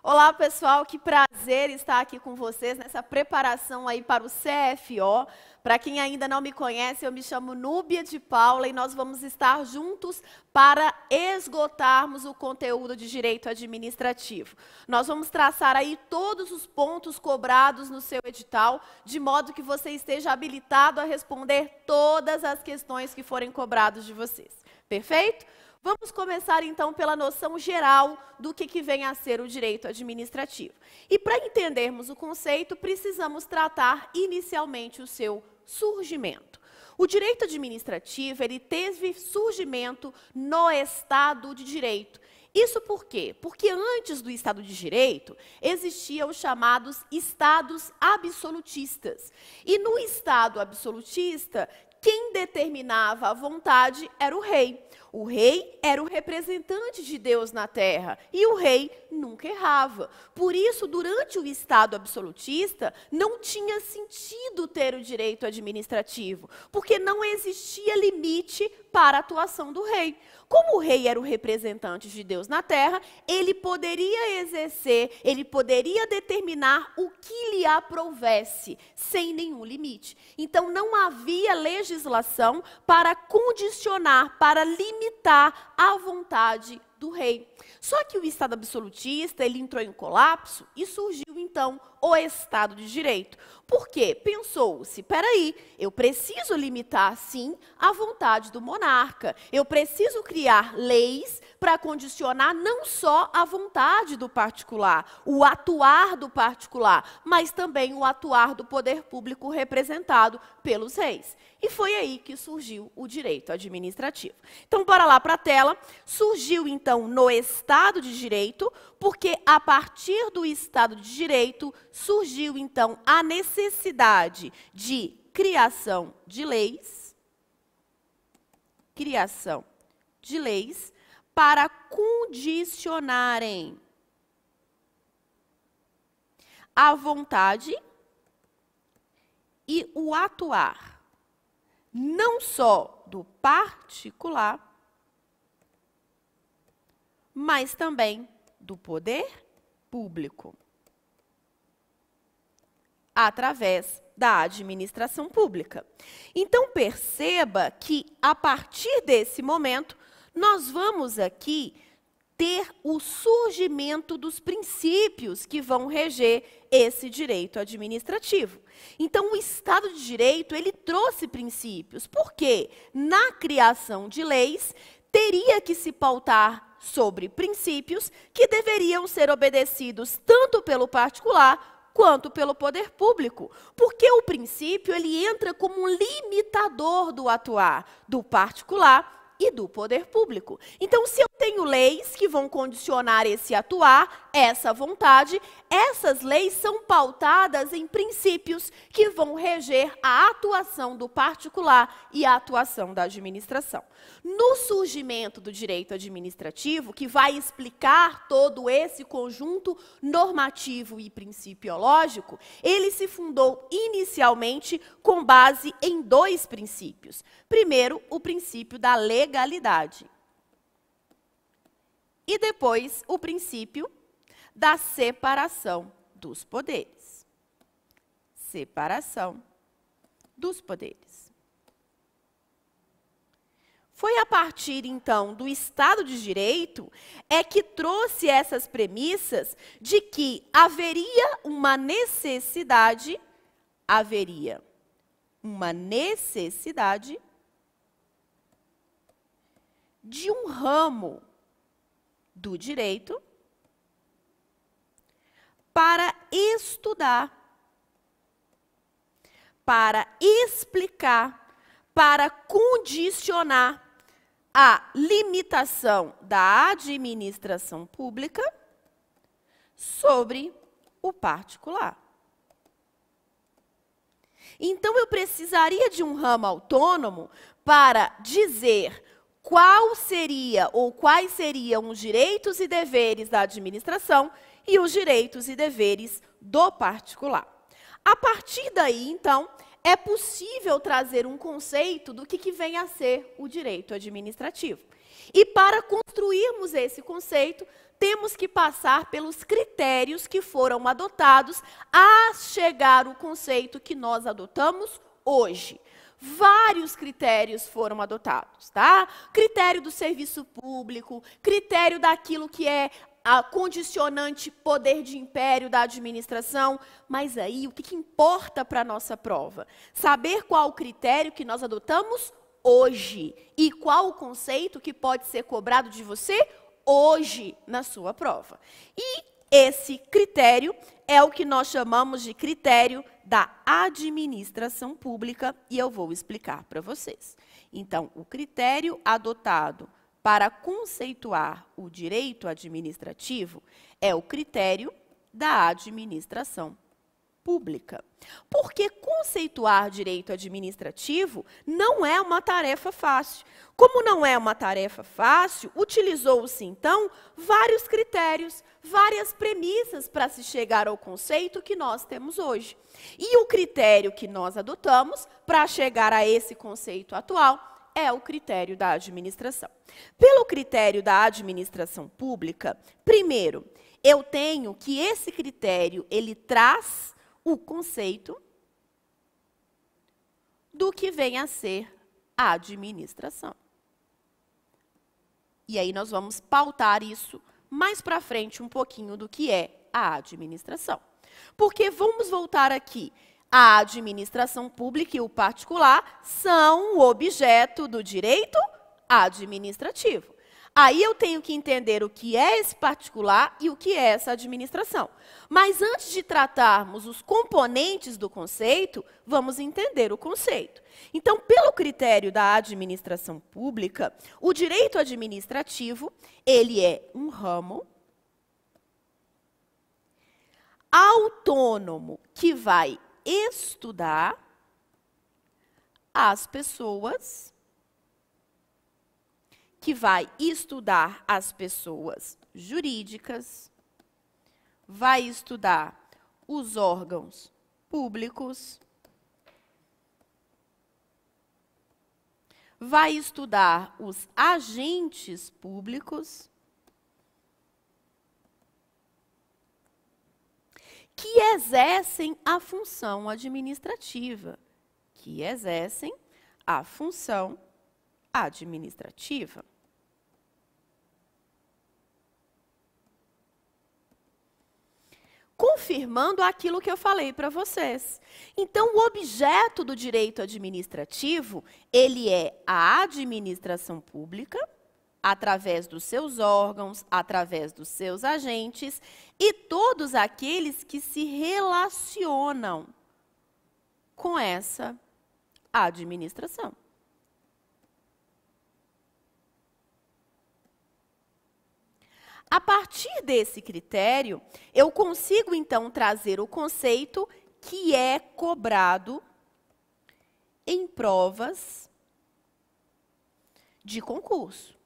Olá, pessoal, que prazer estar aqui com vocês nessa preparação aí para o CFO. Para quem ainda não me conhece, eu me chamo Núbia de Paula e nós vamos estar juntos para esgotarmos o conteúdo de direito administrativo. Nós vamos traçar aí todos os pontos cobrados no seu edital, de modo que você esteja habilitado a responder todas as questões que forem cobradas de vocês. Perfeito? Vamos começar, então, pela noção geral do que vem a ser o direito administrativo. E, para entendermos o conceito, precisamos tratar inicialmente o seu surgimento. O direito administrativo, ele teve surgimento no Estado de Direito. Isso por quê? Porque antes do Estado de Direito, existiam os chamados Estados absolutistas. E no Estado absolutista, quem determinava a vontade era o rei. O rei era o representante de Deus na terra e o rei nunca errava. Por isso, durante o Estado absolutista, não tinha sentido ter o direito administrativo, porque não existia limite para a atuação do rei. Como o rei era o representante de Deus na terra, ele poderia exercer, ele poderia determinar o que lhe aprovesse, sem nenhum limite. Então, não havia legislação para condicionar, para limitar a vontade do rei. Só que o Estado absolutista, ele entrou em colapso e surgiu, então, o Estado de Direito. Por quê? Pensou-se, peraí, eu preciso limitar, sim, a vontade do monarca. Eu preciso criar leis para condicionar não só a vontade do particular, o atuar do particular, mas também o atuar do poder público representado pelos reis. E foi aí que surgiu o direito administrativo. Então, bora lá para a tela. Surgiu, então, no Estado de Direito, porque a partir do Estado de Direito surgiu, então, a necessidade de criação de leis para condicionarem a vontade e o atuar, não só do particular, mas também do poder público, através da administração pública. Então, perceba que, a partir desse momento, nós vamos aqui ter o surgimento dos princípios que vão reger esse direito administrativo. Então, o Estado de Direito, ele trouxe princípios, porque na criação de leis teria que se pautar sobre princípios que deveriam ser obedecidos tanto pelo particular quanto pelo poder público. Porque o princípio, ele entra como um limitador do atuar do particular e do poder público. Então, se eu tenho leis que vão condicionar esse atuar, essa vontade, essas leis são pautadas em princípios que vão reger a atuação do particular e a atuação da administração. No surgimento do direito administrativo, que vai explicar todo esse conjunto normativo e principiológico, ele se fundou inicialmente com base em dois princípios. Primeiro, o princípio da legalidade. E depois, o princípio da separação dos poderes. Separação dos poderes. Foi a partir, então, do Estado de Direito que trouxe essas premissas de que haveria uma necessidade de um ramo do direito para estudar, para explicar, para condicionar a limitação da administração pública sobre o particular. Então, eu precisaria de um ramo autônomo para dizer qual seria ou quais seriam os direitos e deveres da administração e os direitos e deveres do particular. A partir daí, então, é possível trazer um conceito do que vem a ser o direito administrativo. E para construirmos esse conceito, temos que passar pelos critérios que foram adotados a chegar ao conceito que nós adotamos hoje. Vários critérios foram adotados, tá? Critério do serviço público, critério daquilo que é a condicionante poder de império da administração. Mas aí, o que importa para a nossa prova? Saber qual o critério que nós adotamos hoje e qual o conceito que pode ser cobrado de você hoje na sua prova. E esse critério é o que nós chamamos de critério da administração pública, e eu vou explicar para vocês. Então, o critério adotado para conceituar o direito administrativo é o critério da administração pública. Porque conceituar direito administrativo não é uma tarefa fácil. Como não é uma tarefa fácil, utilizou-se, então, vários critérios, várias premissas para se chegar ao conceito que nós temos hoje. E o critério que nós adotamos para chegar a esse conceito atual é o critério da administração. Pelo critério da administração pública, primeiro, eu tenho que esse critério, ele traz o conceito do que vem a ser a administração. E aí nós vamos pautar isso mais para frente um pouquinho do que é a administração. Porque vamos voltar aqui. A administração pública e o particular são o objeto do direito administrativo. Aí eu tenho que entender o que é esse particular e o que é essa administração. Mas antes de tratarmos os componentes do conceito, vamos entender o conceito. Então, pelo critério da administração pública, o direito administrativo, ele é um ramo autônomo que vai estudar as pessoas, jurídicas, vai estudar os órgãos públicos, vai estudar os agentes públicos, que exercem a função administrativa, Confirmando aquilo que eu falei para vocês. Então, o objeto do direito administrativo, ele é a administração pública, através dos seus órgãos, através dos seus agentes, e todos aqueles que se relacionam com essa administração. A partir desse critério, eu consigo, então, trazer o conceito que é cobrado em provas de concurso.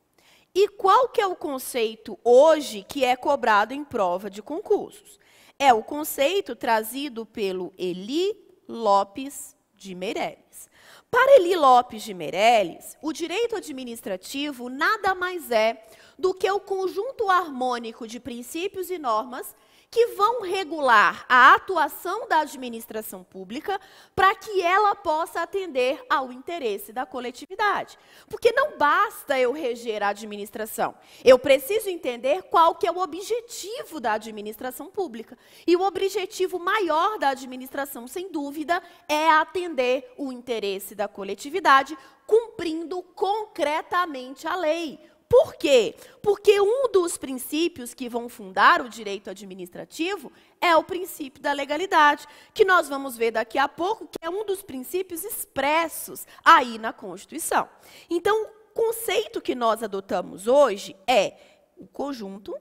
E qual que é o conceito hoje que é cobrado em prova de concursos? É o conceito trazido pelo Eli Lopes de Meireles. Para Eli Lopes de Meireles, o direito administrativo nada mais é do que o conjunto harmônico de princípios e normas que vão regular a atuação da administração pública para que ela possa atender ao interesse da coletividade. Porque não basta eu reger a administração, eu preciso entender qual que é o objetivo da administração pública. E o objetivo maior da administração, sem dúvida, é atender o interesse da coletividade, cumprindo concretamente a lei. Por quê? Porque um dos princípios que vão fundar o direito administrativo é o princípio da legalidade, que nós vamos ver daqui a pouco, que é um dos princípios expressos aí na Constituição. Então, o conceito que nós adotamos hoje é o conjunto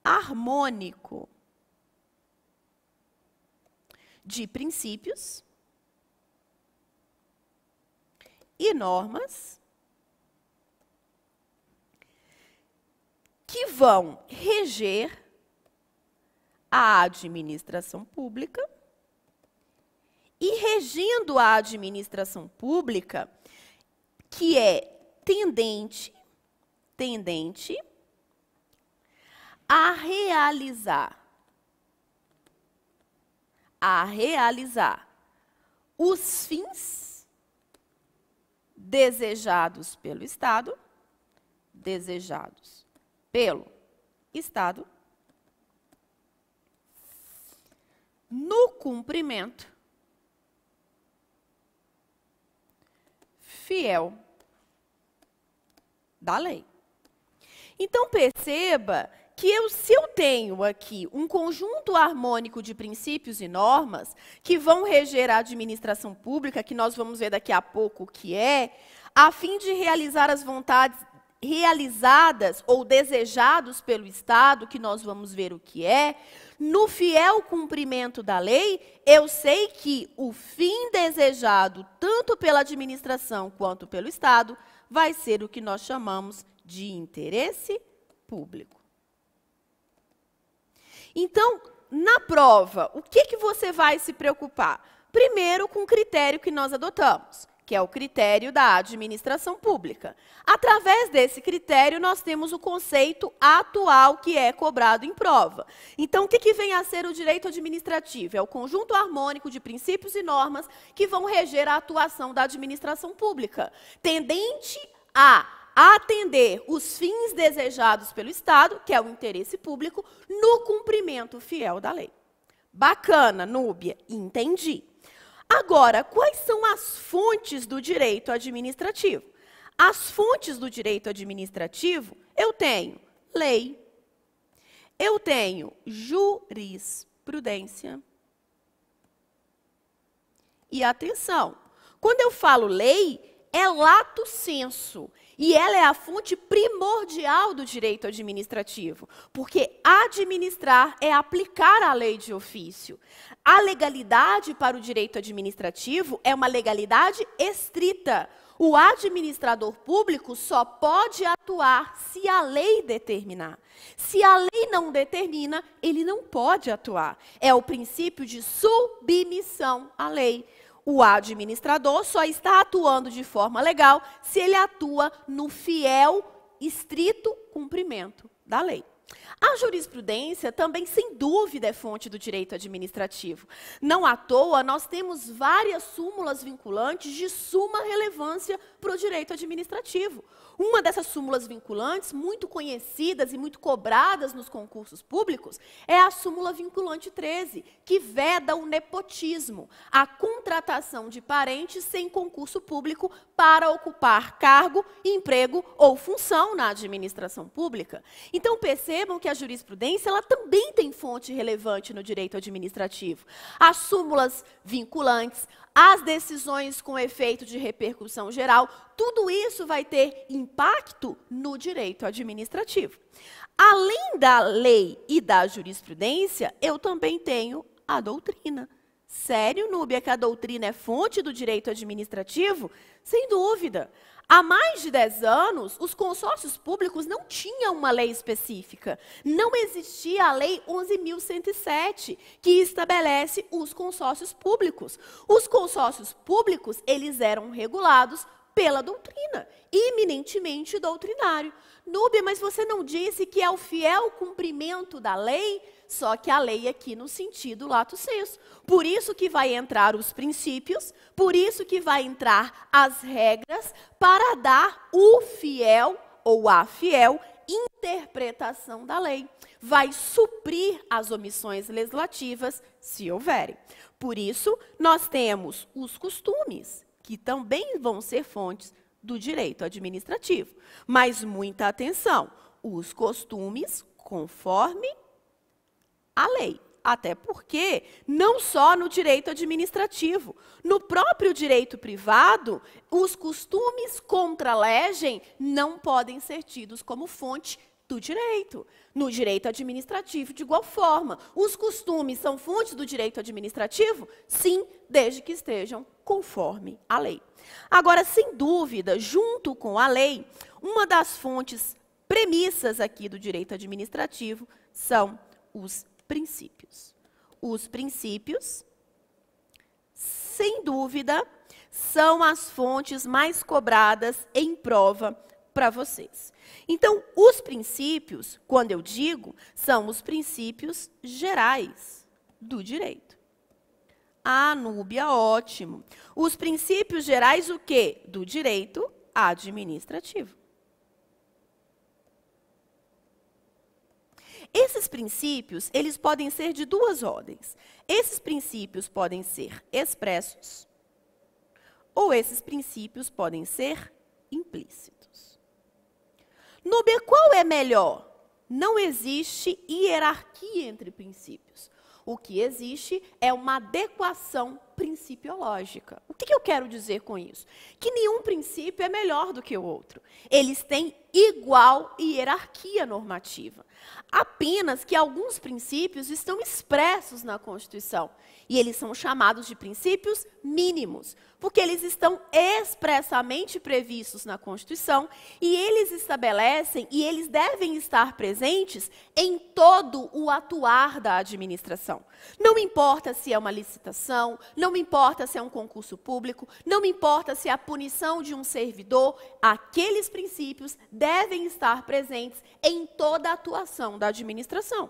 harmônico de princípios e normas que vão reger a administração pública e, regendo a administração pública, que é tendente a realizar os fins desejados pelo Estado, no cumprimento fiel da lei. Então, perceba que se eu tenho aqui um conjunto harmônico de princípios e normas que vão reger a administração pública, que nós vamos ver daqui a pouco o que é, a fim de realizar as vontades realizadas ou desejados pelo Estado, que nós vamos ver o que é, no fiel cumprimento da lei, eu sei que o fim desejado, tanto pela administração quanto pelo Estado, vai ser o que nós chamamos de interesse público. Então, na prova, o que você vai se preocupar? Primeiro, com o critério que nós adotamos, que é o critério da administração pública. Através desse critério, nós temos o conceito atual que é cobrado em prova. Então, o que vem a ser o direito administrativo? É o conjunto harmônico de princípios e normas que vão reger a atuação da administração pública, tendente a atender os fins desejados pelo Estado, que é o interesse público, no cumprimento fiel da lei. Bacana, Núbia, entendi. Agora, quais são as fontes do direito administrativo? As fontes do direito administrativo, eu tenho lei, eu tenho jurisprudência. E atenção, quando eu falo lei, é lato sensu. E ela é a fonte primordial do direito administrativo, porque administrar é aplicar a lei de ofício. A legalidade para o direito administrativo é uma legalidade estrita. O administrador público só pode atuar se a lei determinar. Se a lei não determina, ele não pode atuar. É o princípio de submissão à lei. O administrador só está atuando de forma legal se ele atua no fiel, estrito cumprimento da lei. A jurisprudência também, sem dúvida, é fonte do direito administrativo. Não à toa, nós temos várias súmulas vinculantes de suma relevância para o direito administrativo. Uma dessas súmulas vinculantes, muito conhecidas e muito cobradas nos concursos públicos, é a súmula vinculante 13, que veda o nepotismo, a contratação de parentes sem concurso público para ocupar cargo, emprego ou função na administração pública. Então, percebam que a jurisprudência ela também tem fonte relevante no direito administrativo. As súmulas vinculantes, as decisões com efeito de repercussão geral, tudo isso vai ter impacto no direito administrativo. Além da lei e da jurisprudência, eu também tenho a doutrina. Sério, Núbia, que a doutrina é fonte do direito administrativo? Sem dúvida. Há mais de 10 anos, os consórcios públicos não tinham uma lei específica. Não existia a Lei 11.107, que estabelece os consórcios públicos. Os consórcios públicos, eles eram regulados pela doutrina, eminentemente doutrinário. Núbia, mas você não disse que é o fiel cumprimento da lei? Só que a lei aqui no sentido lato sensu. Por isso que vai entrar os princípios, por isso que vai entrar as regras para dar o fiel ou a fiel interpretação da lei. Vai suprir as omissões legislativas, se houverem. Por isso, nós temos os costumes, que também vão ser fontes do direito administrativo. Mas muita atenção, os costumes conforme a lei. Até porque, não só no direito administrativo, no próprio direito privado, os costumes contra a legem não podem ser tidos como fonte do direito. No direito administrativo, de igual forma. Os costumes são fonte do direito administrativo? Sim, desde que estejam conforme a lei. Agora, sem dúvida, junto com a lei, uma das fontes premissas aqui do direito administrativo são os princípios. Os princípios, sem dúvida, são as fontes mais cobradas em prova para vocês. Então, os princípios, quando eu digo, são os princípios gerais do direito. Ah, Núbia, ótimo. Os princípios gerais o quê? Do direito administrativo. Esses princípios, eles podem ser de duas ordens. Esses princípios podem ser expressos ou esses princípios podem ser implícitos. Núbia, qual é melhor? Não existe hierarquia entre princípios. O que existe é uma adequação principiológica. O que eu quero dizer com isso? Que nenhum princípio é melhor do que o outro. Eles têm igual hierarquia normativa. Apenas que alguns princípios estão expressos na Constituição. E eles são chamados de princípios mínimos, porque eles estão expressamente previstos na Constituição e eles estabelecem e eles devem estar presentes em todo o atuar da administração. Não importa se é uma licitação, não importa se é um concurso público, não importa se é a punição de um servidor, aqueles princípios devem estar presentes em toda a atuação da administração.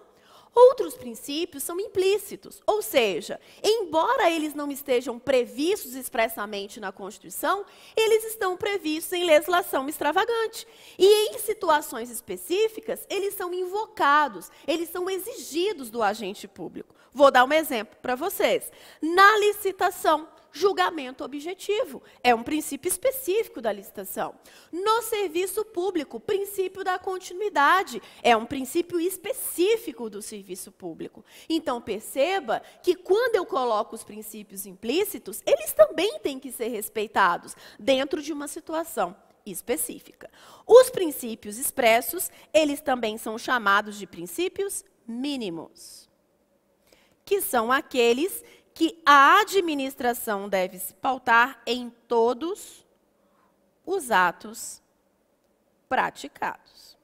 Outros princípios são implícitos, ou seja, embora eles não estejam previstos expressamente na Constituição, eles estão previstos em legislação extravagante. E em situações específicas, eles são invocados, eles são exigidos do agente público. Vou dar um exemplo para vocês. Na licitação, julgamento objetivo. É um princípio específico da licitação. No serviço público, princípio da continuidade. É um princípio específico do serviço público. Então, perceba que quando eu coloco os princípios implícitos, eles também têm que ser respeitados dentro de uma situação específica. Os princípios expressos, eles também são chamados de princípios mínimos, que são aqueles que a administração deve se pautar em todos os atos praticados.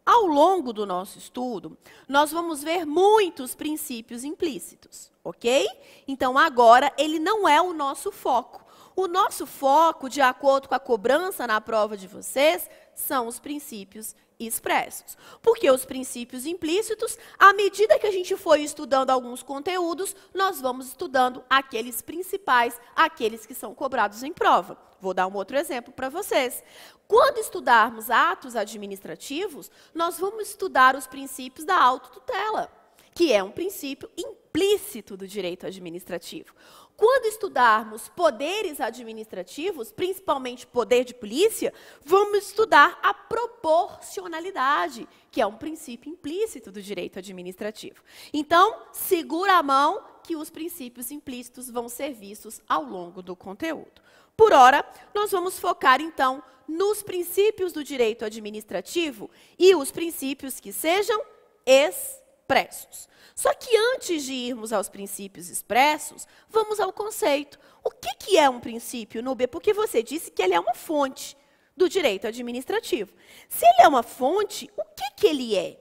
Ao longo do nosso estudo, nós vamos ver muitos princípios implícitos, ok? Então, agora, ele não é o nosso foco. O nosso foco, de acordo com a cobrança na prova de vocês, são os princípios expressos. Porque os princípios implícitos, à medida que a gente for estudando alguns conteúdos, nós vamos estudando aqueles principais, aqueles que são cobrados em prova. Vou dar um outro exemplo para vocês. Quando estudarmos atos administrativos, nós vamos estudar os princípios da autotutela, que é um princípio implícito do direito administrativo. Quando estudarmos poderes administrativos, principalmente poder de polícia, vamos estudar a proporcionalidade, que é um princípio implícito do direito administrativo. Então, segura a mão que os princípios implícitos vão ser vistos ao longo do conteúdo. Por ora, nós vamos focar, então, nos princípios do direito administrativo e os princípios que sejam expressos. Só que antes de irmos aos princípios expressos, vamos ao conceito. O que é um princípio, Núbia? Porque você disse que ele é uma fonte do direito administrativo. Se ele é uma fonte, o que ele é?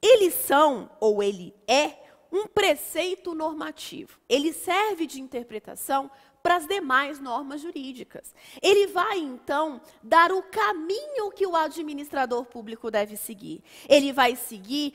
Eles são, ou ele é, um preceito normativo. Ele serve de interpretação para as demais normas jurídicas. Ele vai, então, dar o caminho que o administrador público deve seguir. Ele vai servir,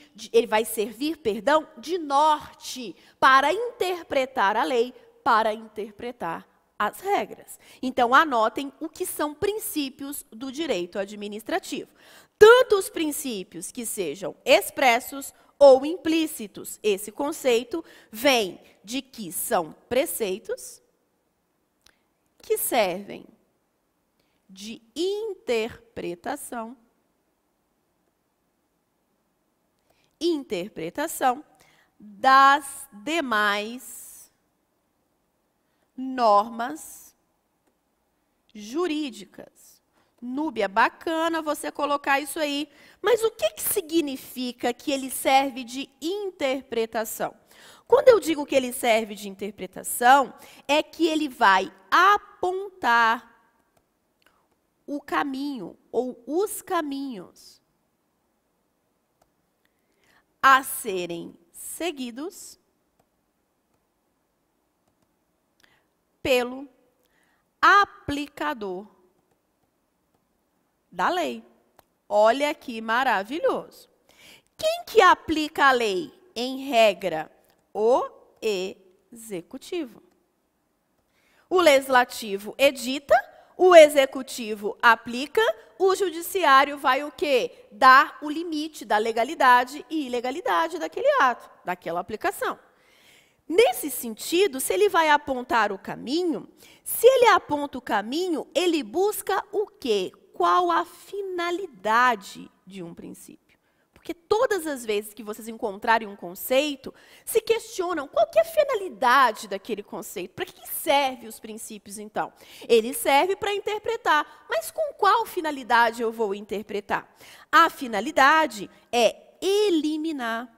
de norte para interpretar a lei, para interpretar as regras. Então, anotem o que são princípios do direito administrativo. Tanto os princípios que sejam expressos ou implícitos. Esse conceito vem de que são preceitos que servem de interpretação das demais normas jurídicas. Núbia, bacana você colocar isso aí. Mas o que significa que ele serve de interpretação? Quando eu digo que ele serve de interpretação, é que ele vai apontar o caminho, ou os caminhos, a serem seguidos pelo aplicador da lei. Olha que maravilhoso. Quem que aplica a lei? Em regra, o executivo. O legislativo edita, o executivo aplica, o judiciário vai o quê? Dar o limite da legalidade e ilegalidade daquele ato, daquela aplicação. Nesse sentido, se ele vai apontar o caminho, se ele aponta o caminho, ele busca o quê? Qual a finalidade de um princípio? Porque todas as vezes que vocês encontrarem um conceito, se questionam qual que é a finalidade daquele conceito. Para que servem os princípios, então? Ele serve para interpretar. Mas com qual finalidade eu vou interpretar? A finalidade é eliminar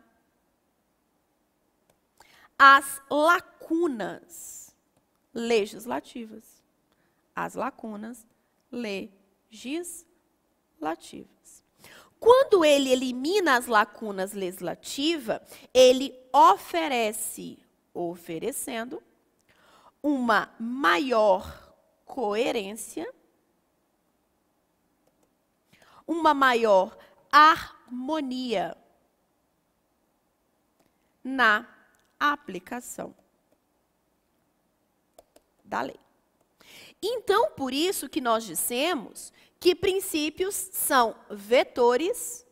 as lacunas legislativas. As lacunas legislativas. Quando ele elimina as lacunas legislativas, ele oferecendo uma maior coerência, uma maior harmonia na aplicação da lei. Então, por isso que nós dissemos que princípios são vetores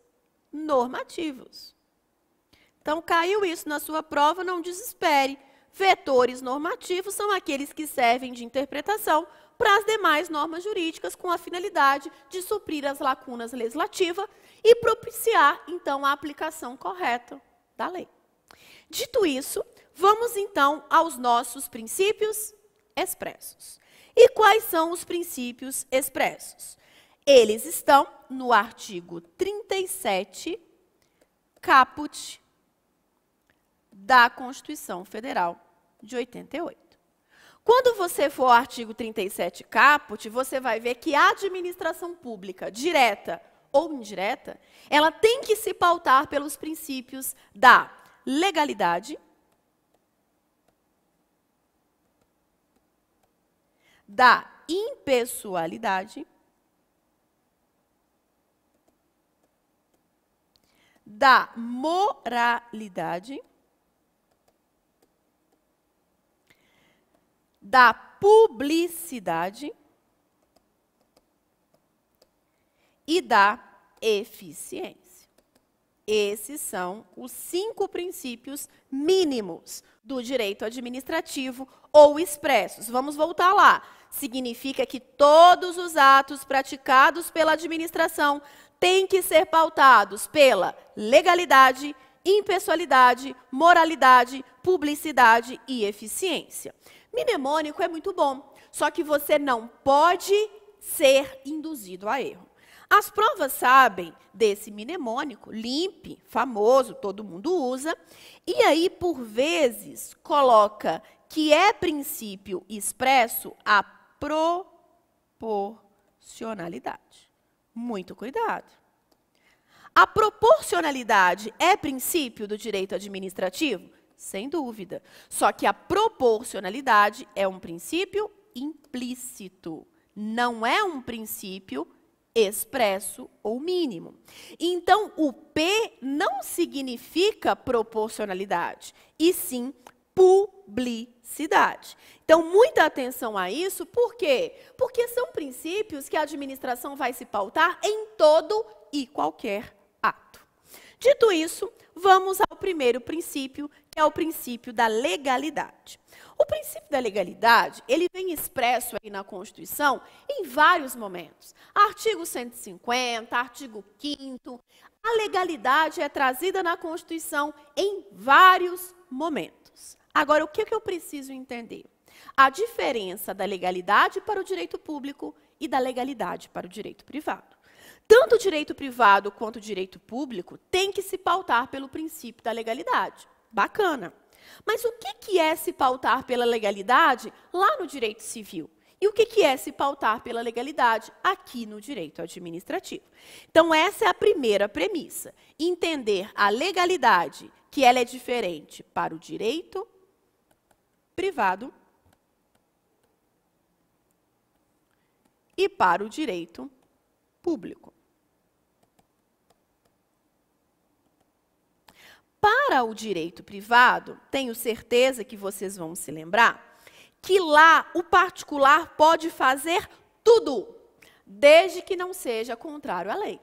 normativos. Então, caiu isso na sua prova, não desespere. Vetores normativos são aqueles que servem de interpretação para as demais normas jurídicas com a finalidade de suprir as lacunas legislativas e propiciar, então, a aplicação correta da lei. Dito isso, vamos, então, aos nossos princípios expressos. E quais são os princípios expressos? Eles estão no artigo 37, caput da Constituição Federal de 88. Quando você for ao artigo 37, caput, você vai ver que a administração pública, direta ou indireta, ela tem que se pautar pelos princípios da legalidade, da impessoalidade, da moralidade, da publicidade e da eficiência. Esses são os 5 princípios mínimos do direito administrativo ou expressos. Vamos voltar lá. Significa que todos os atos praticados pela administração têm que ser pautados pela legalidade, impessoalidade, moralidade, publicidade e eficiência. Mnemônico é muito bom, só que você não pode ser induzido a erro. As provas sabem desse mnemônico, LIMP, famoso, todo mundo usa, e aí, por vezes, coloca que é princípio expresso a proporcionalidade. Muito cuidado. A proporcionalidade é princípio do direito administrativo? Sem dúvida. Só que a proporcionalidade é um princípio implícito, não é um princípio expresso ou mínimo. Então, o P não significa proporcionalidade, e sim publicidade. Então, muita atenção a isso, por quê? Porque são princípios que a administração vai se pautar em todo e qualquer ato. Dito isso, vamos ao primeiro princípio, que é o princípio da legalidade. O princípio da legalidade, ele vem expresso aí na Constituição em vários momentos. Artigo 150, artigo 5º, a legalidade é trazida na Constituição em vários momentos. Agora, o que eu preciso entender? A diferença da legalidade para o direito público e da legalidade para o direito privado. Tanto o direito privado quanto o direito público tem que se pautar pelo princípio da legalidade. Bacana. Mas o que é se pautar pela legalidade lá no direito civil? E o que é se pautar pela legalidade aqui no direito administrativo? Então, essa é a primeira premissa. Entender a legalidade, que ela é diferente para o direito privado e para o direito público. Para o direito privado, tenho certeza que vocês vão se lembrar que lá o particular pode fazer tudo, desde que não seja contrário à lei.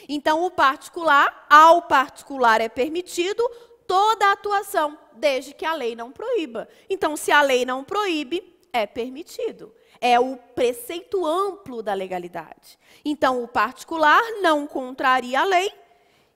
Então, ao particular é permitido toda a atuação, desde que a lei não proíba. Então, se a lei não proíbe, é permitido. É o preceito amplo da legalidade. Então, o particular não contraria a lei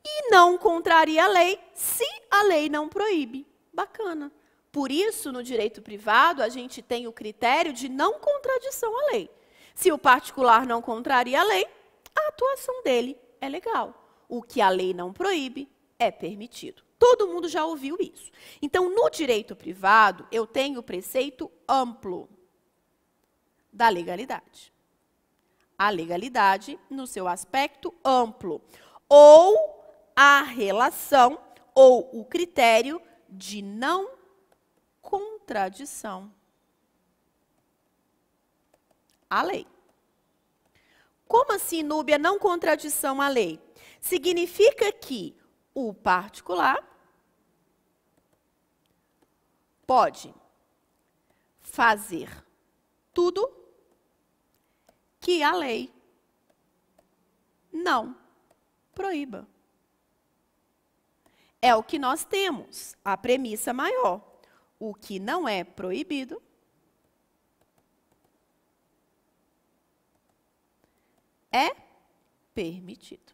e não contraria a lei se a lei não proíbe. Bacana. Por isso, no direito privado, a gente tem o critério de não contradição à lei. Se o particular não contraria a lei, a atuação dele é legal. O que a lei não proíbe é permitido. Todo mundo já ouviu isso. Então, no direito privado, eu tenho o preceito amplo da legalidade. A legalidade no seu aspecto amplo. Ou a relação, ou o critério de não contradição à lei. Como assim, Núbia, não contradição à lei? Significa que o particular pode fazer tudo que a lei não proíba. É o que nós temos, a premissa maior. O que não é proibido é permitido.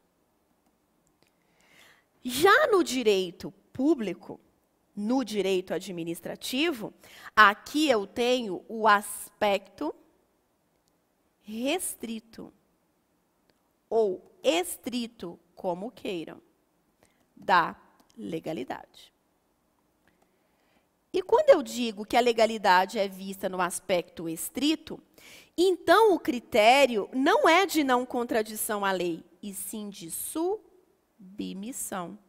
Já no direito público, no direito administrativo, aqui eu tenho o aspecto restrito ou estrito, como queiram, da legalidade. E quando eu digo que a legalidade é vista no aspecto estrito, então o critério não é de não contradição à lei, e sim de submissão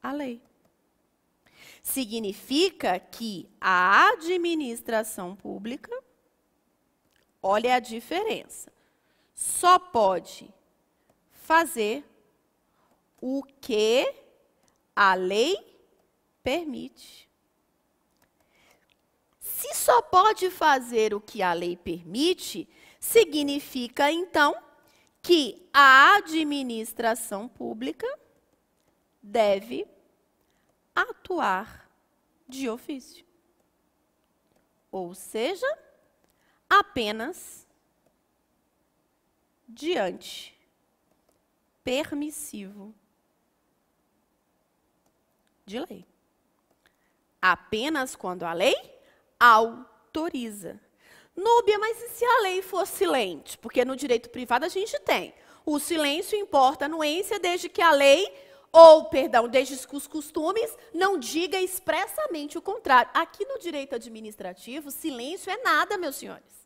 à lei. Significa que a administração pública, olha a diferença, só pode fazer o que a lei permite. Se só pode fazer o que a lei permite, significa, então, que a administração pública deve atuar de ofício. Ou seja, apenas diante permissivo de lei. Apenas quando a lei autoriza. Núbia, mas e se a lei for silente? Porque no direito privado a gente tem. O silêncio importa a anuência desde que a lei, desde que os costumes não diga expressamente o contrário. Aqui no direito administrativo, silêncio é nada, meus senhores.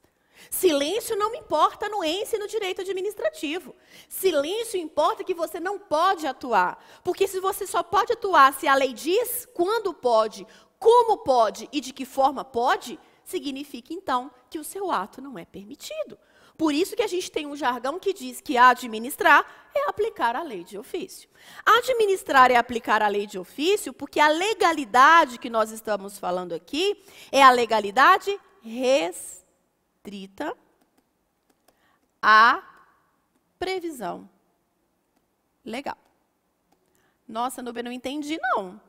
Silêncio não importa a anuência no direito administrativo. Silêncio importa que você não pode atuar. Porque se você só pode atuar se a lei diz quando pode, como pode e de que forma pode, significa, então, que o seu ato não é permitido. Por isso que a gente tem um jargão que diz que administrar é aplicar a lei de ofício. Administrar é aplicar a lei de ofício porque a legalidade que nós estamos falando aqui é a legalidade restrita à previsão legal. Nossa, Núbia, não entendi, não.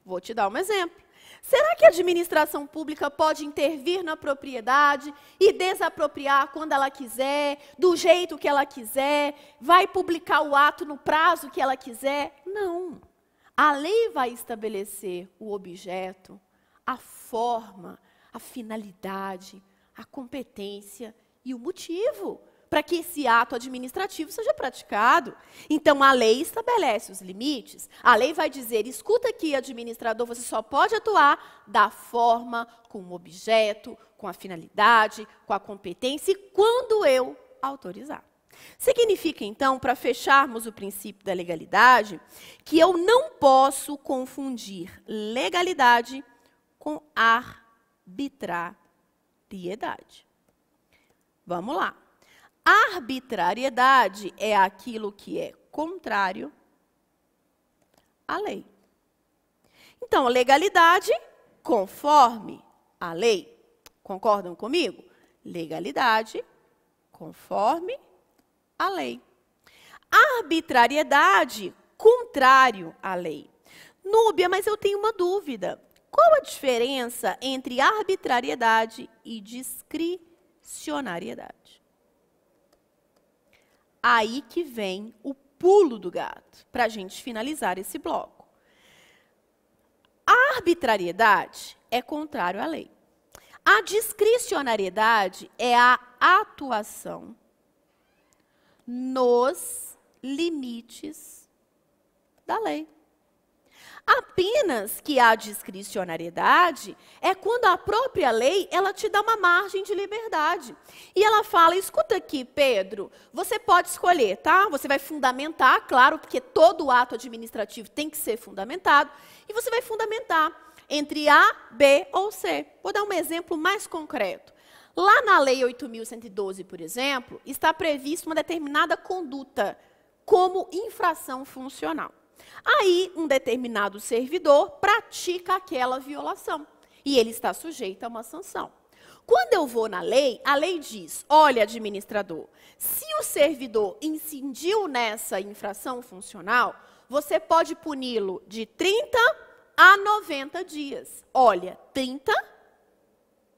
Vou te dar um exemplo. Será que a administração pública pode intervir na propriedade e desapropriar quando ela quiser, do jeito que ela quiser, vai publicar o ato no prazo que ela quiser? Não. A lei vai estabelecer o objeto, a forma, a finalidade, a competência e o motivo para que esse ato administrativo seja praticado. Então, a lei estabelece os limites. A lei vai dizer, escuta aqui, administrador, você só pode atuar da forma, com o objeto, com a finalidade, com a competência e quando eu autorizar. Significa, então, para fecharmos o princípio da legalidade, que eu não posso confundir legalidade com arbitrariedade. Vamos lá. Arbitrariedade é aquilo que é contrário à lei. Então, legalidade conforme a lei. Concordam comigo? Legalidade conforme a lei. Arbitrariedade contrário à lei. Núbia, mas eu tenho uma dúvida. Qual a diferença entre arbitrariedade e discricionariedade? Aí que vem o pulo do gato, para a gente finalizar esse bloco. A arbitrariedade é contrário à lei. A discricionariedade é a atuação nos limites da lei. Apenas que a discricionariedade é quando a própria lei, ela te dá uma margem de liberdade. E ela fala, escuta aqui, Pedro, você pode escolher, tá? Você vai fundamentar, claro, porque todo ato administrativo tem que ser fundamentado, e você vai fundamentar entre A, B ou C. Vou dar um exemplo mais concreto. Lá na Lei 8.112, por exemplo, está prevista uma determinada conduta como infração funcional. Aí, um determinado servidor pratica aquela violação e ele está sujeito a uma sanção. Quando eu vou na lei, a lei diz, olha, administrador, se o servidor incidiu nessa infração funcional, você pode puni-lo de 30 a 90 dias. Olha, 30,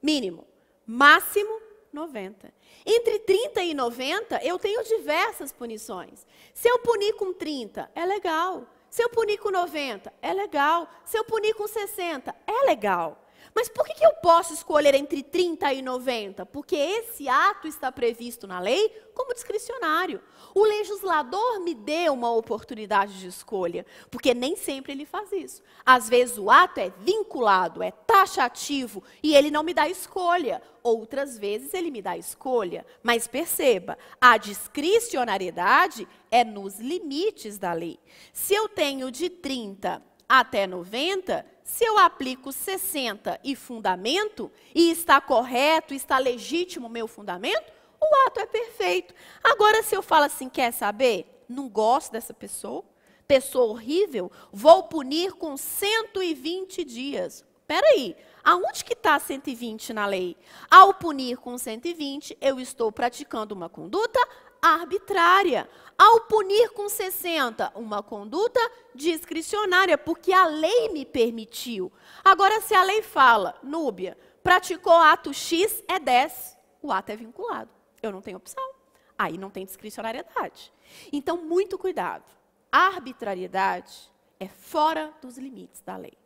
mínimo, máximo 90. Entre 30 e 90, eu tenho diversas punições. Se eu punir com 30, é legal. Se eu punir com 90, é legal. Se eu punir com 60, é legal. Mas por que eu posso escolher entre 30 e 90? Porque esse ato está previsto na lei como discricionário. O legislador me deu uma oportunidade de escolha, porque nem sempre ele faz isso. Às vezes o ato é vinculado, é taxativo, e ele não me dá escolha. Outras vezes ele me dá escolha. Mas perceba, a discricionariedade é nos limites da lei. Se eu tenho de 30 até 90, se eu aplico 60 e fundamento, e está correto, está legítimo o meu fundamento, o ato é perfeito. Agora, se eu falo assim, quer saber? Não gosto dessa pessoa, pessoa horrível, vou punir com 120 dias. Espera aí, aonde que está 120 na lei? Ao punir com 120, eu estou praticando uma conduta arbitrária. Ao punir com 60, uma conduta discricionária, porque a lei me permitiu. Agora, se a lei fala, Núbia, praticou ato X, é 10, o ato é vinculado. Eu não tenho opção. Aí não tem discricionariedade. Então, muito cuidado. A arbitrariedade é fora dos limites da lei.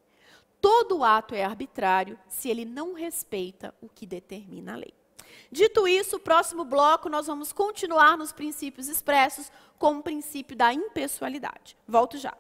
Todo ato é arbitrário se ele não respeita o que determina a lei. Dito isso, o próximo bloco nós vamos continuar nos princípios expressos com o princípio da impessoalidade. Volto já.